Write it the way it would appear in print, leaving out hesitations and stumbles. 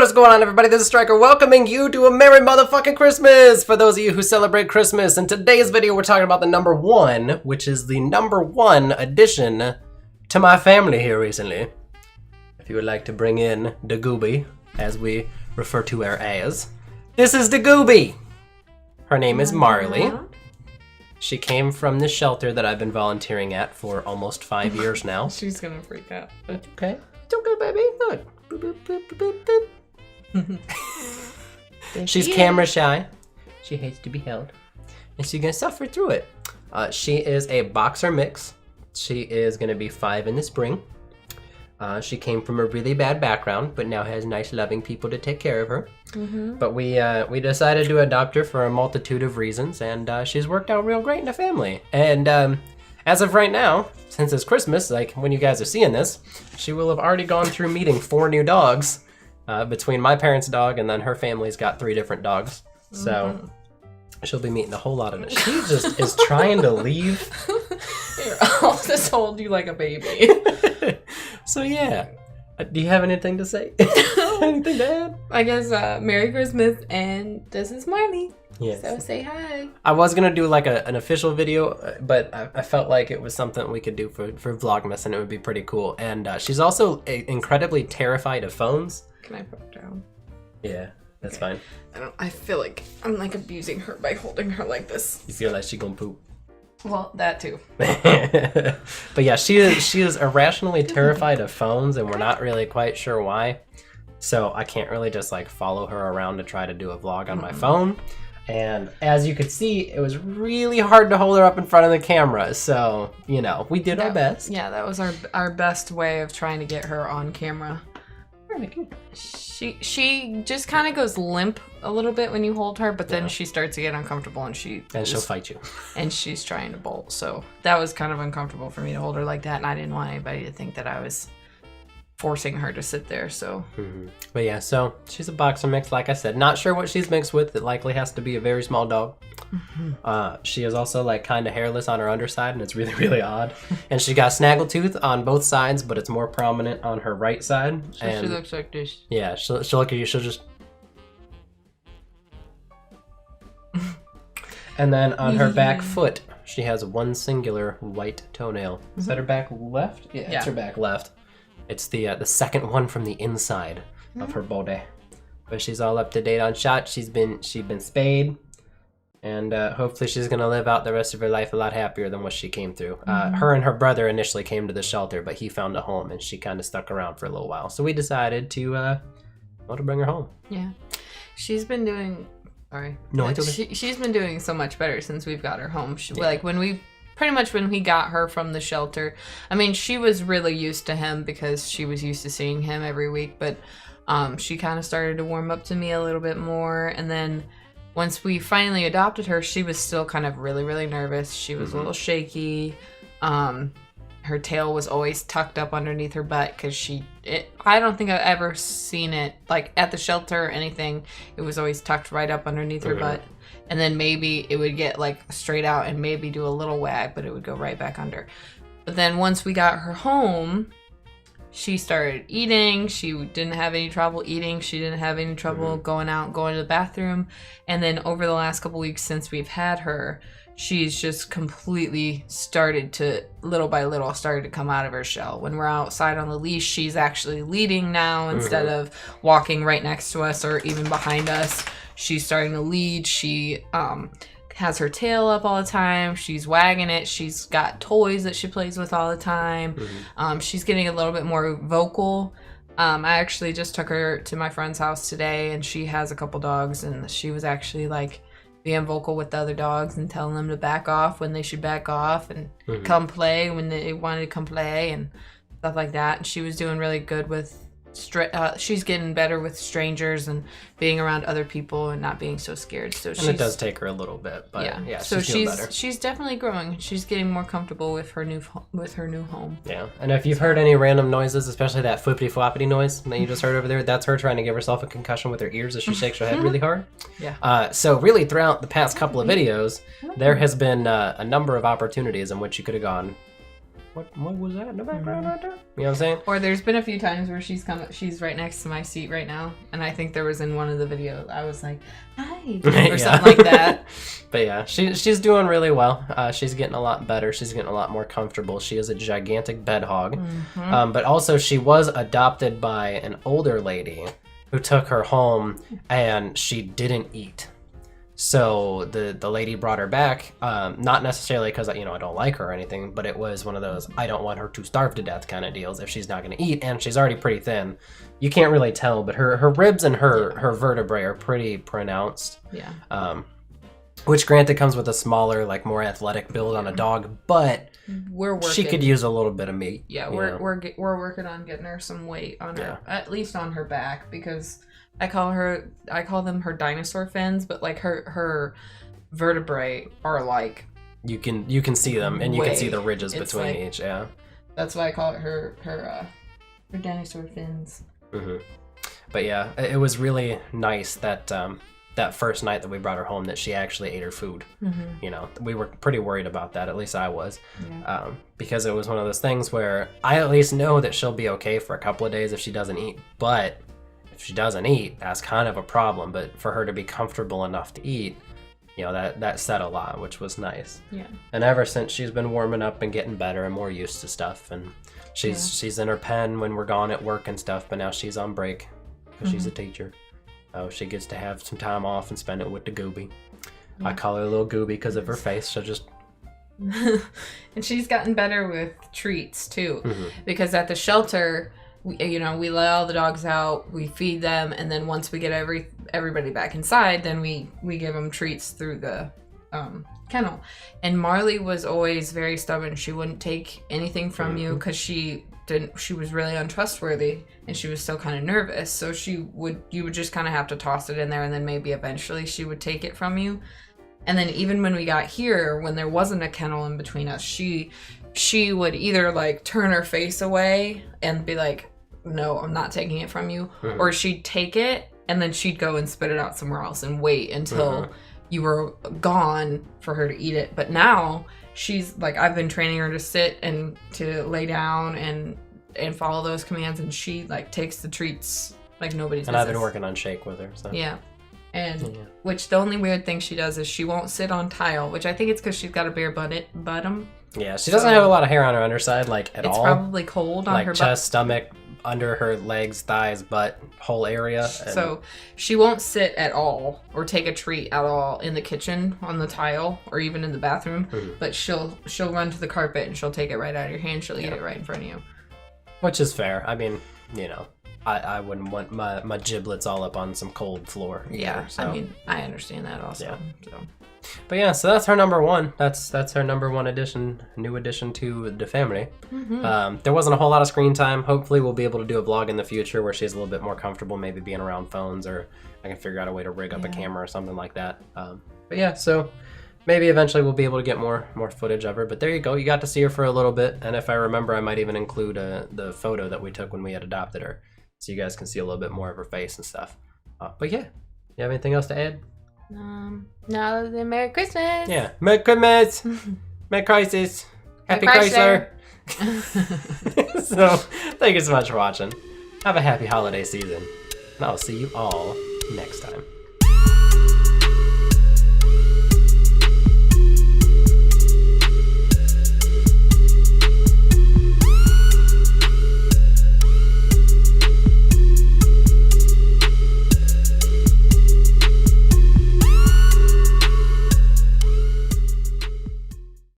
What's going on, everybody? This is Striker welcoming you to a Merry Motherfucking Christmas for those of you who celebrate Christmas. In today's video, we're talking about the number 1, which is the number 1 addition to my family here recently. If you would like to bring in the Gooby, as we refer to her as, this is the Gooby. Her name is Marley. She came from the shelter that I've been volunteering at for almost 5 years now. She's gonna freak out. Okay. It's okay, baby. Good. Boop, boop, boop, boop, boop. She's camera shy. She hates to be held. And she's gonna suffer through it. She is a boxer mix. She is gonna be 5 in the spring. She came from a really bad background, but now has nice, loving people to take care of her. But we decided to adopt her for a multitude of reasons, and she's worked out real great in the family. And as of right now, since it's Christmas, like when you guys are seeing this, she will have already gone through meeting 4 new dogs between my parents' dog and then her family's got 3 different dogs. So she'll be meeting a whole lot of it. She just is trying to leave. I'll just hold you like a baby. So yeah, do you have anything to say? Anything to add? I guess Merry Christmas, and this is Marley. Yes. So say hi. I was gonna do like an official video, but I felt like it was something we could do for Vlogmas, and it would be pretty cool. And she's also incredibly terrified of phones. Can I put her down? Yeah, that's fine. I feel like I'm like abusing her by holding her like this. You feel like she gonna poop? Well, that too. But yeah, she is irrationally terrified of phones, and we're not really quite sure why. So I can't really just like follow her around to try to do a vlog on my phone. And as you could see, it was really hard to hold her up in front of the camera. So, you know, we did our best. Yeah, that was our best way of trying to get her on camera. She just kind of goes limp a little bit when you hold her, but then she starts to get uncomfortable and she'll fight you. And she's trying to bolt. So that was kind of uncomfortable for me to hold her like that, and I didn't want anybody to think that I was forcing her to sit there. So But yeah, so she's a boxer mix, like I said. Not sure what she's mixed with. It likely has to be a very small dog. She is also like kind of hairless on her underside, and it's really, really odd. And she got snaggletooth on both sides, but it's more prominent on her right side. So and she looks like this. Yeah, she'll look at you. She'll just. And then on her back foot, she has one singular white toenail. Is that her back left? Yeah, it's her back left. It's the second one from the inside of her body. But she's all up to date on shots. She's been spayed, and hopefully she's gonna live out the rest of her life a lot happier than what she came through. Her and her brother initially came to the shelter, but he found a home, and she kind of stuck around for a little while. So we decided to bring her home. Yeah, she's been doing. Sorry. No, it's okay. She's been doing so much better since we've got her home. Like when we got her from the shelter, I mean, she was really used to him because she was used to seeing him every week, but she kind of started to warm up to me a little bit more. And then once we finally adopted her, she was still kind of really, really nervous. She was a little shaky. Her tail was always tucked up underneath her butt because I don't think I've ever seen it like at the shelter or anything. It was always tucked right up underneath her butt. And then maybe it would get like straight out and maybe do a little wag, but it would go right back under. But then once we got her home, she started eating. She didn't have any trouble eating. She didn't have any trouble going out, going to the bathroom. And then over the last couple weeks since we've had her, she's just completely started to, little by little, started to come out of her shell. When we're outside on the leash, she's actually leading now instead of walking right next to us or even behind us. She's starting to lead. She has her tail up all the time. She's wagging it. She's got toys that she plays with all the time. She's getting a little bit more vocal. I actually just took her to my friend's house today, and she has a couple dogs, and she was actually like being vocal with the other dogs and telling them to back off when they should back off and come play when they wanted to come play and stuff like that. And she was doing really good with she's getting better with strangers and being around other people and not being so scared. So it does take her a little bit, but yeah, so she's better. She's definitely growing. She's getting more comfortable with her new home. Yeah, and if you've heard any random noises, especially that flippity floppity noise that you just heard over there, that's her trying to give herself a concussion with her ears as she shakes her head really hard. Yeah. So really, throughout the past couple of videos, there has been a number of opportunities in which you could have gone what was that in the background right there? You know what I'm saying? Or there's been a few times where she's right next to my seat right now, and I think there was in one of the videos I was like, "Hi," or something like that. But yeah, she's doing really well. She's getting a lot better. She's getting a lot more comfortable. She is a gigantic bed hog. But also she was adopted by an older lady who took her home, and she didn't eat. So the lady brought her back, not necessarily because I don't like her or anything, but it was one of those I don't want her to starve to death kind of deals if she's not going to eat, and she's already pretty thin. You can't really tell, but her ribs and her vertebrae are pretty pronounced. Yeah. Which granted comes with a smaller, like more athletic build on a dog, but she could use a little bit of meat. Yeah, we're working on getting her some weight on her, at least on her back, because I call them her dinosaur fins, but like her vertebrae are like you can see them, and you can see the ridges between like, each. Yeah, that's why I call it her dinosaur fins. Mm-hmm. But yeah, it was really nice that that first night that we brought her home that she actually ate her food. We were pretty worried about that. At least I was, because it was one of those things where I at least know that she'll be okay for a couple of days if she doesn't eat, but if she doesn't eat, that's kind of a problem. But for her to be comfortable enough to eat, that said a lot, which was nice. Yeah. And ever since, she's been warming up and getting better and more used to stuff. And she's in her pen when we're gone at work and stuff, but now she's on break because she's a teacher. Oh, she gets to have some time off and spend it with the Gooby. I call her Little Gooby because of her face. She'll just... And she's gotten better with treats too, because at the shelter, we let all the dogs out, we feed them, and then once we get everybody back inside, then we give them treats through the kennel. And Marley was always very stubborn. She wouldn't take anything from you because she was really untrustworthy, and she was still kind of nervous. So you would just kind of have to toss it in there, and then maybe eventually she would take it from you. And then even when we got here, when there wasn't a kennel in between us, she would either like turn her face away and be like, "No, I'm not taking it from you," or she'd take it and then she'd go and spit it out somewhere else and wait until you were gone for her to eat it. But now she's like, I've been training her to sit and to lay down and follow those commands, and she like takes the treats like nobody's business. And I've been working on shake with her. So. Yeah. And which the only weird thing she does is she won't sit on tile, which I think it's because she's got a bare bottom. Yeah, she doesn't have a lot of hair on her underside, like at all. It's probably cold on like her chest, stomach, under her legs, thighs, butt, whole area. So she won't sit at all or take a treat at all in the kitchen on the tile or even in the bathroom. But she'll run to the carpet and she'll take it right out of your hand. She'll eat it right in front of you. Which is fair. I mean, I wouldn't want my giblets all up on some cold floor either, yeah, so. I mean, I understand that also. Yeah. So. But yeah, so that's her number one. That's her number one new addition to the family. There wasn't a whole lot of screen time. Hopefully we'll be able to do a vlog in the future where she's a little bit more comfortable maybe being around phones, or I can figure out a way to rig up a camera or something like that. But yeah, so maybe eventually we'll be able to get more footage of her. But there you go. You got to see her for a little bit. And if I remember, I might even include the photo that we took when we had adopted her, so you guys can see a little bit more of her face and stuff. But yeah, you have anything else to add? No, then Merry Christmas. Yeah, Merry Christmas. Merry Crisis. Happy Chrysler. So, thank you so much for watching. Have a happy holiday season. And I'll see you all next time.